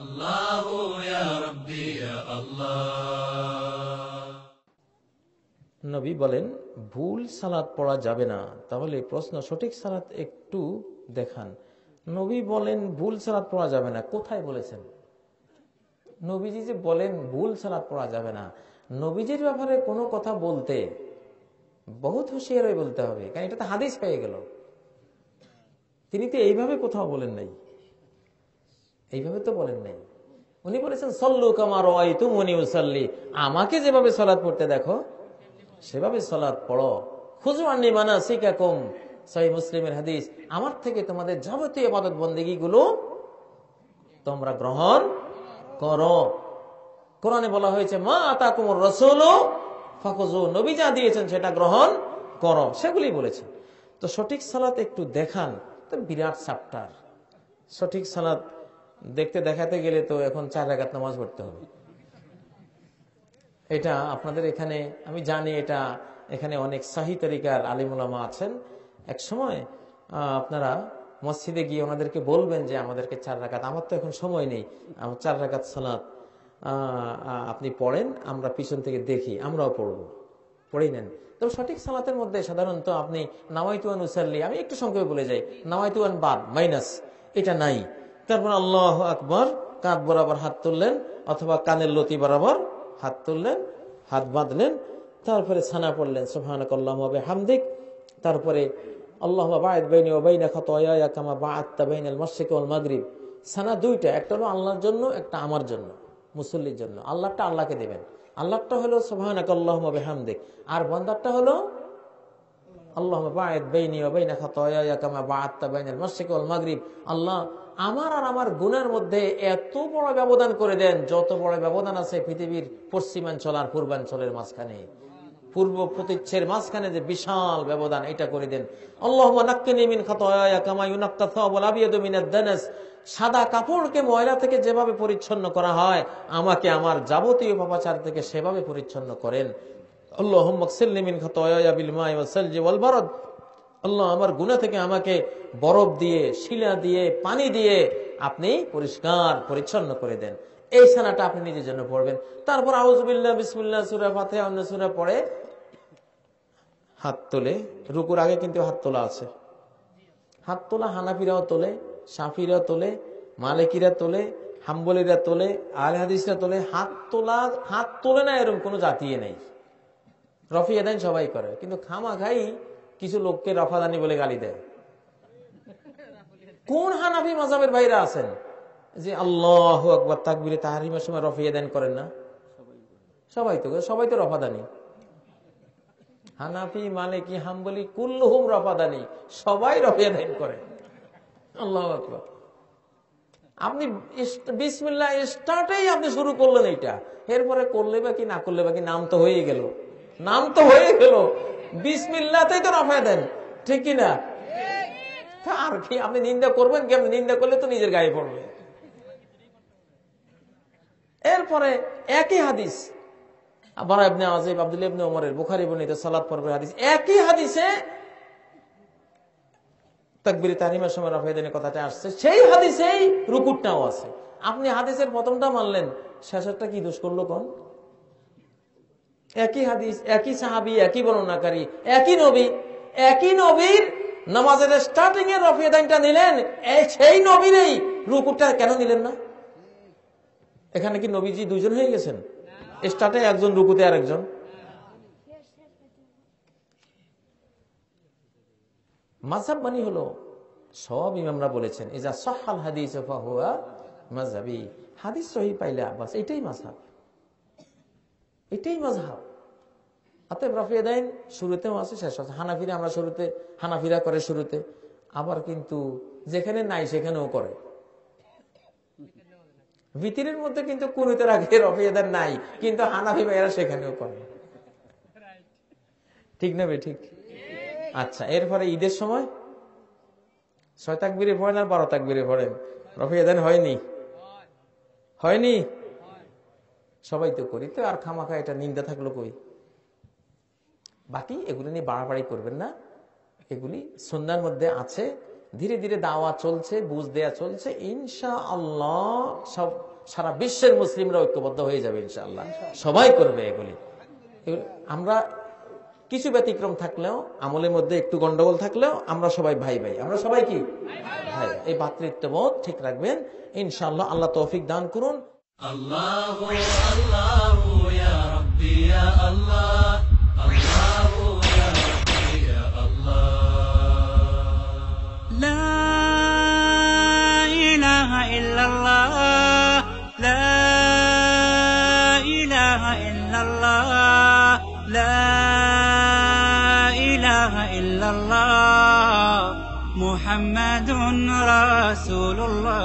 আল্লাহু ইয়া রাব্বি ইয়া আল্লাহ। নবী বলেন ভুল সালাত পড়া যাবে না। তাহলে প্রশ্ন, সঠিক সালাত একটু দেখান। নবী বলেন ভুল সালাত পড়া যাবে না, কোথায় বলেছেন? নবীজি যে বলেন ভুল সালাত পড়া যাবে না, নবীজির ব্যাপারে কোনো কথা বলতে বহুত হুঁশিয়ার হয়ে বলতে হবে, কারণ এটা তো হাদিস হয়ে গেল। তিনি তো এইভাবে কোথাও বলেন নাই, এইভাবে তো বলেন নাই। উনি বলেছেন সল্লু কামা রাআইতুমুনি উসাল্লি, আমাকে যেভাবে সালাত পড়তে দেখো সেভাবে সালাত পড়ো। খুযু আন্নী মানাসিকাকুম, সহিহ মুসলিমের হাদিস, আমার থেকে তোমাদের যাবতীয় ইবাদত বন্দেগী গুলো তোমরা গ্রহণ করো। কোরআনে বলা হয়েছে মা আতাকুমুর রাসূলু ফাখুযু, নবী যা দিয়েছেন সেটা গ্রহণ করো, সেগুলি বলেছেন। তো সঠিক সালাত একটু দেখান, তো বিরাট চ্যাপ্টার। সঠিক সালাত দেখতে দেখাতে গেলে তো এখন 4 রাকাত নামাজ পড়তে হবে। এটা আপনাদের এখানে আমি জানি, এটা এখানে অনেক সাহি তরিকার আলিম উলামা আছেন। এক সময় আপনারা মসজিদে গিয়ে ওনাদেরকে বলবেন যে আমাদেরকে 4 রাকাত, আমার তো এখন সময় নেই, 4 রাকাত সালাত আপনি পড়েন, আমরা পিছন থেকে দেখি, আমরাও পড়বো, পড়েই নেন। তবে সঠিক সালাতের মধ্যে সাধারণত আপনি নাওয়াইতু আন উসাল্লি, আমি একটু সংক্ষেপে বলে যাই, নাওয়াইতু আন বাদ মাইনাস এটা নাই। তারপর আল্লাহু আকবার, কাঁধ বরাবর হাত তুললেন অথবা কানের লতি বরাবর হাত তুললেন, হাত বাঁধলেন, তারপরে ছানা পড়লেন সুবহানাকাল্লাহুম্মা ওয়া বিহামদিক, তারপরে আল্লাহুম্মা বা'id বাইনি ওয়া বাইনা খাতায়ায়া কামা বা'আদতা বাইনাল মাশরিকি ওয়াল মাগরিব। ছানা দুইটা, একটা হলো আল্লাহর জন্য, একটা আমার জন্য, মুসল্লির জন্য। আল্লাহটা আল্লাহকে দেবেন, আল্লাহটা হলো সুবহানাকাল্লাহুম্মা ওয়া বিহামদিক, আর বান্দারটা হলো আল্লাহুম্মা বা'id বাইনি ওয়া বাইনা খাতায়ায়া কামা বা'আদতা বাইনাল মাশরিকি ওয়াল মাগরিব। আল্লাহ আমার আর আমার গুনার মধ্যে এত বড় ব্যবধান করে দেন, যত বড় ব্যবধান আছে পৃথিবীর পশ্চিমাঞ্চল আর পূর্বাঞ্চলের মাঝখানে, পূর্ব প্রতীচ্যের মাঝখানে যে বিশাল ব্যবধান, এটা করে দেন। আল্লাহুম্মা নাক্কিনি মিন খাতায়ায়া কামা ইউনাক্কা সাওবুল আবিয়াদু মিনাদ দানাস, সাদা কাপড়কে ময়লা থেকে যেভাবে পরিচ্ছন্ন করা হয়, আমাকে আমার যাবতীয় পাপাচার থেকে সেভাবে পরিচ্ছন্ন করেন। আল্লাহুম্মা গসিলনি মিন খাতায়ায়া বিল মাই ওয়াস সালজি ওয়াল বারাদ, আল্লাহ আমার গুনাহ থেকে আমাকে বরফ দিয়ে, শিলা দিয়ে, পানি দিয়ে আপনি পরিষ্কার পরিচ্ছন্ন করে দেন। এই সানাটা আপনি নিজের জন্য পড়বেন। তারপর আউযু বিল্লাহ, বিসমিল্লাহ, সূরা ফাতিহা, অন্য সূরা পড়ে হাত তোলে। রুকুর আগে কিন্তু হাত তোলা আছে। হাত তোলা হানাফিরাও তোলে, শাফিরাও তোলে, মালিকিরা তোলে, হাম্বলিরা তোলে, আহলে হাদিসরা তোলে। হাত তোলে না এরকম কোন জাতিয়ে নেই। রফিয়াদান সবাই করে, কিন্তু খামাখাই কিছু লোককে রফাদানি বলে গালি দেয়। কোন হানাফি মাযহাবের ভাইরা আছেন যে আল্লাহু আকবার তাকবীরে তাহরিমের সময় রফিয়াদান করেন না? সবাই তো রফাদানি। হানাফি, মালিকি, হাম্বলি কুল্লুহুম রফাদানি, সবাই রফিয়াদান করে। আল্লাহু আকবার। আপনি বিসমিল্লাহ স্টার্টেই আপনি শুরু করলেন এইটা, এরপরে করলে বা কি না করলে বা কি, নাম তো হয়ে গেল, বিসমিল্লাহতেই তো রফা দেন, ঠিক কিনা? আর কি আপনি নিন্দা করবেন? কি আপনি নিন্দা করলে তো নিজের গায়ে পড়বে। এরপরে একই হাদিস, বারা ইবনে আযিব, আব্দুল্লাহ ইবনে ওমরের, বুখারী বর্ণিত সালাত পর্বের হাদিস, একই হাদিসে তাকবীরে তাহরিমের সময় রফা দেনের কথাটা আসছে, সেই হাদিসেই রুকুটাও আছে। আপনি হাদিসের প্রথমটা মানলেন, শেষেরটা কি দোষ করলো কোন? একই হাদিস, একই সাহাবী, একই বর্ণনাকারী, একই নবীর নামাজের স্টার্টিং এর রফিয়াদানটা নিলেন, সেই নবীরই রুকুটা কেন নিলেন না? এখানে কি নবীজি দুইজন হয়ে গেছেন? স্টার্টে একজন, রুকুতে আরেকজন। মাযহাব মানে হলো, সব ইমামরা বলেছেন ইজা সাহহাল হাদিস ফাহুয়া মাযহাবি, হাদিস সহিহ পাইলে বাস এটাই মাযহাব, এটাই মাযহাব। অতএব রফিয়াদাইন শুরুতেও আছে, শেষ আছে। হানাফিরা আমরা শুরুতে, হানাফিরা করে শুরুতে, আবার কিন্তু যেখানে নাই সেখানেও করে। ভিতরের মধ্যে কিন্তু কুনুতের আগে রফিয়াদাইন নাই, কিন্তু হানাফি ভাইয়েরা সেখানেও করে, ঠিক না? ঠিক। আচ্ছা, এরপরে ঈদের সময় 6 তাকবীরে পড়েন আর 12 তাকবীরে পড়েন, রফিয়াদাইন হয়নি? সবাই তো করি তো, আর খামাখা এটা নিন্দা থাকলো কই? বাকি এগুলি নিয়ে বাড়াবাড়ি করবেন না, এগুলি সুন্নাহর মধ্যে আছে, ধীরে ধীরে দাওয়া চলছে, বুঝ দেয়া চলছে, ইনশাআল্লাহ সব সারা বিশ্বের মুসলিমরা ঐক্যবদ্ধ হয়ে যাবে ইনশাআল্লাহ, সবাই করবে এগুলি। আমরা কিছু ব্যতিক্রম থাকলেও, আমলের মধ্যে একটু গন্ডগোল থাকলেও আমরা সবাই ভাই ভাই, আমরা সবাই কি ভাই। এই ভ্রাতৃত্ববোধ ঠিক রাখবেন ইনশাআল্লাহ। আল্লাহ তৌফিক দান করুন। আল্লাহু আল্লাহু ইয়া রাব্বি ইয়া আল্লাহ, আল্লাহু ইয়া রাব্বি ইয়া আল্লাহ। লা ইলাহা ইল্লাল্লাহ, লা ইলাহা ইল্লাল্লাহ, লা ইলাহা ইল্লাল্লাহ, মুহাম্মাদুর রাসূলুল্লাহ।